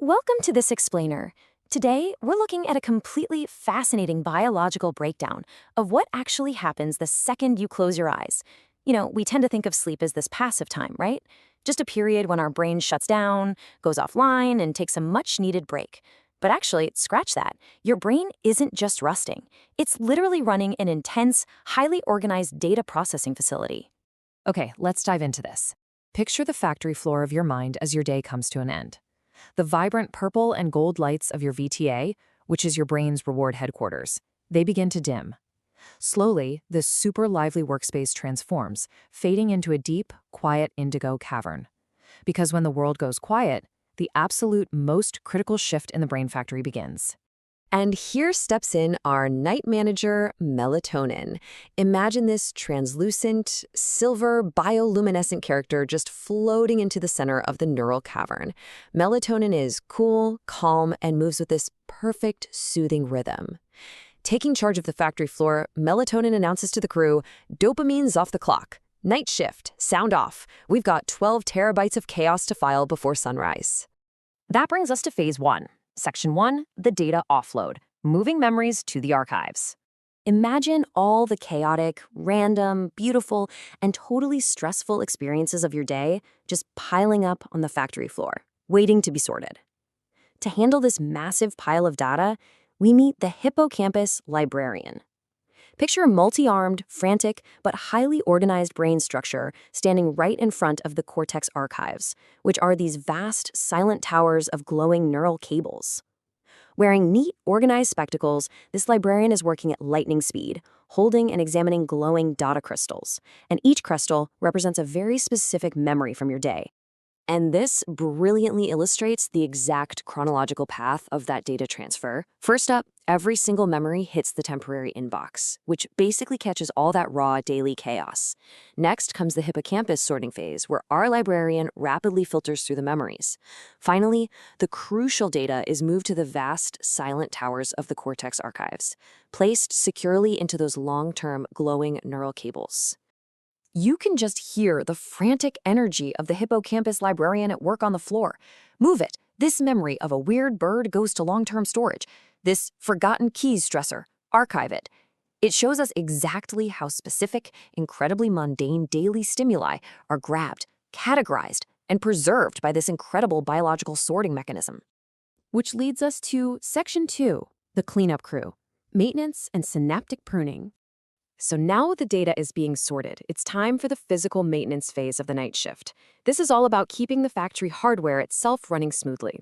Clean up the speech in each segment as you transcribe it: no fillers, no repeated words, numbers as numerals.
Welcome to this explainer. Today, we're looking at a completely fascinating biological breakdown of what actually happens the second you close your eyes. We tend to think of sleep as this passive time, right? Just a period when our brain shuts down, goes offline, and takes a much-needed break. But actually, scratch that. Your brain isn't just rusting. It's literally running an intense, highly organized data processing facility. Okay, let's dive into this. Picture the factory floor of your mind as your day comes to an end. The vibrant purple and gold lights of your VTA, which is your brain's reward headquarters, they begin to dim. Slowly, this super lively workspace transforms, fading into a deep, quiet indigo cavern. Because when the world goes quiet, the absolute most critical shift in the brain factory begins. And here steps in our night manager, melatonin. Imagine this translucent, silver, bioluminescent character just floating into the center of the neural cavern. Melatonin is cool, calm, and moves with this perfect, soothing rhythm. Taking charge of the factory floor, melatonin announces to the crew, dopamine's off the clock. Night shift, sound off. We've got 12 terabytes of chaos to file before sunrise. That brings us to phase 1. Section 1, the data offload, moving memories to the archives. Imagine all the chaotic, random, beautiful, and totally stressful experiences of your day just piling up on the factory floor, waiting to be sorted. To handle this massive pile of data, we meet the hippocampus librarian. Picture a multi-armed, frantic, but highly organized brain structure standing right in front of the cortex archives, which are these vast, silent towers of glowing neural cables. Wearing neat, organized spectacles, this librarian is working at lightning speed, holding and examining glowing data crystals, and each crystal represents a very specific memory from your day. And this brilliantly illustrates the exact chronological path of that data transfer. First up, every single memory hits the temporary inbox, which basically catches all that raw daily chaos. Next comes the hippocampus sorting phase, where our librarian rapidly filters through the memories. Finally, the crucial data is moved to the vast, silent towers of the cortex archives, placed securely into those long-term glowing neural cables. You can just hear the frantic energy of the hippocampus librarian at work on the floor. Move it. This memory of a weird bird goes to long-term storage. This forgotten keys stressor. Archive it. It shows us exactly how specific, incredibly mundane daily stimuli are grabbed, categorized, and preserved by this incredible biological sorting mechanism. Which leads us to Section 2, the cleanup crew, maintenance and synaptic pruning. So now the data is being sorted. It's time for the physical maintenance phase of the night shift. This is all about keeping the factory hardware itself running smoothly.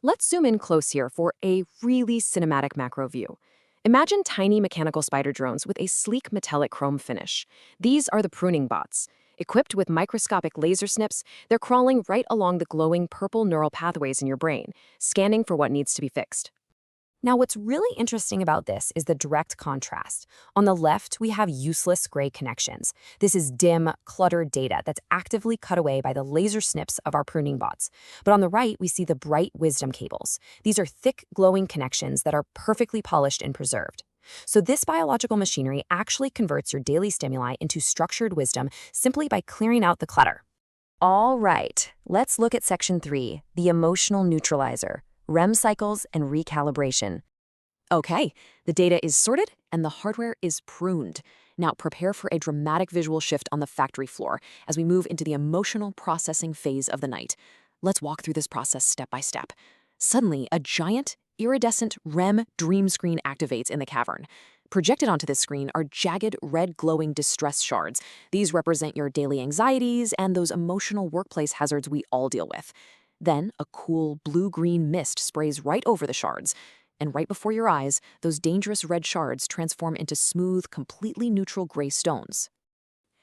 Let's zoom in close here for a really cinematic macro view. Imagine tiny mechanical spider drones with a sleek metallic chrome finish. These are the pruning bots. Equipped with microscopic laser snips, they're crawling right along the glowing purple neural pathways in your brain, scanning for what needs to be fixed. Now, what's really interesting about this is the direct contrast. On the left, we have useless gray connections. This is dim, cluttered data that's actively cut away by the laser snips of our pruning bots. But on the right, we see the bright wisdom cables. These are thick, glowing connections that are perfectly polished and preserved. So this biological machinery actually converts your daily stimuli into structured wisdom simply by clearing out the clutter. All right, let's look at Section 3, the emotional neutralizer. REM cycles and recalibration. Okay, the data is sorted and the hardware is pruned. Now prepare for a dramatic visual shift on the factory floor as we move into the emotional processing phase of the night. Let's walk through this process step by step. Suddenly, a giant, iridescent REM dream screen activates in the cavern. Projected onto this screen are jagged, red glowing distress shards. These represent your daily anxieties and those emotional workplace hazards we all deal with. Then, a cool blue-green mist sprays right over the shards. And right before your eyes, those dangerous red shards transform into smooth, completely neutral gray stones.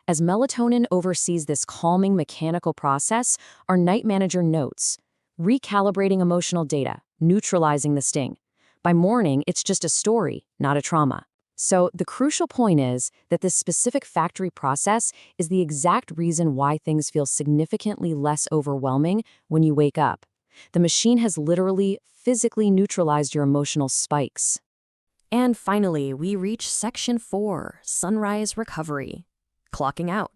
As melatonin oversees this calming mechanical process, our night manager notes, recalibrating emotional data, neutralizing the sting. By morning, it's just a story, not a trauma. So the crucial point is that this specific factory process is the exact reason why things feel significantly less overwhelming when you wake up. The machine has literally, physically neutralized your emotional spikes. And finally, we reach Section 4, sunrise recovery. Clocking out.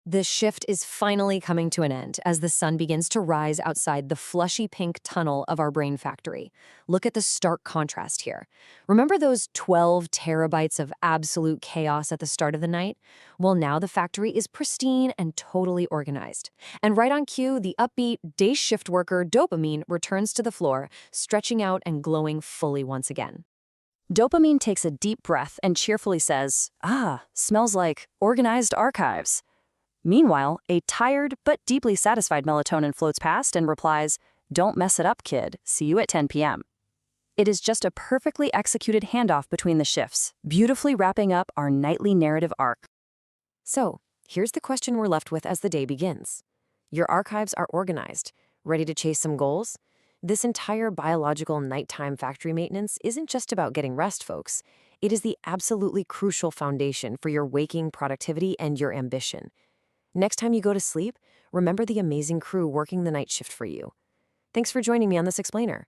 The shift is finally coming to an end as the sun begins to rise outside the flushy pink tunnel of our brain factory. Look at the stark contrast here. Remember those 12 terabytes of absolute chaos at the start of the night? Well, now the factory is pristine and totally organized. And right on cue, the upbeat day shift worker dopamine returns to the floor, stretching out and glowing fully once again. Dopamine takes a deep breath and cheerfully says, "Ah, smells like organized archives." Meanwhile, a tired but deeply satisfied melatonin floats past and replies, "Don't mess it up, kid. See you at 10 p.m." It is just a perfectly executed handoff between the shifts, beautifully wrapping up our nightly narrative arc. So, here's the question we're left with as the day begins. Your archives are organized, ready to chase some goals? This entire biological nighttime factory maintenance isn't just about getting rest, folks. It is the absolutely crucial foundation for your waking productivity and your ambition. Next time you go to sleep, remember the amazing crew working the night shift for you. Thanks for joining me on this explainer.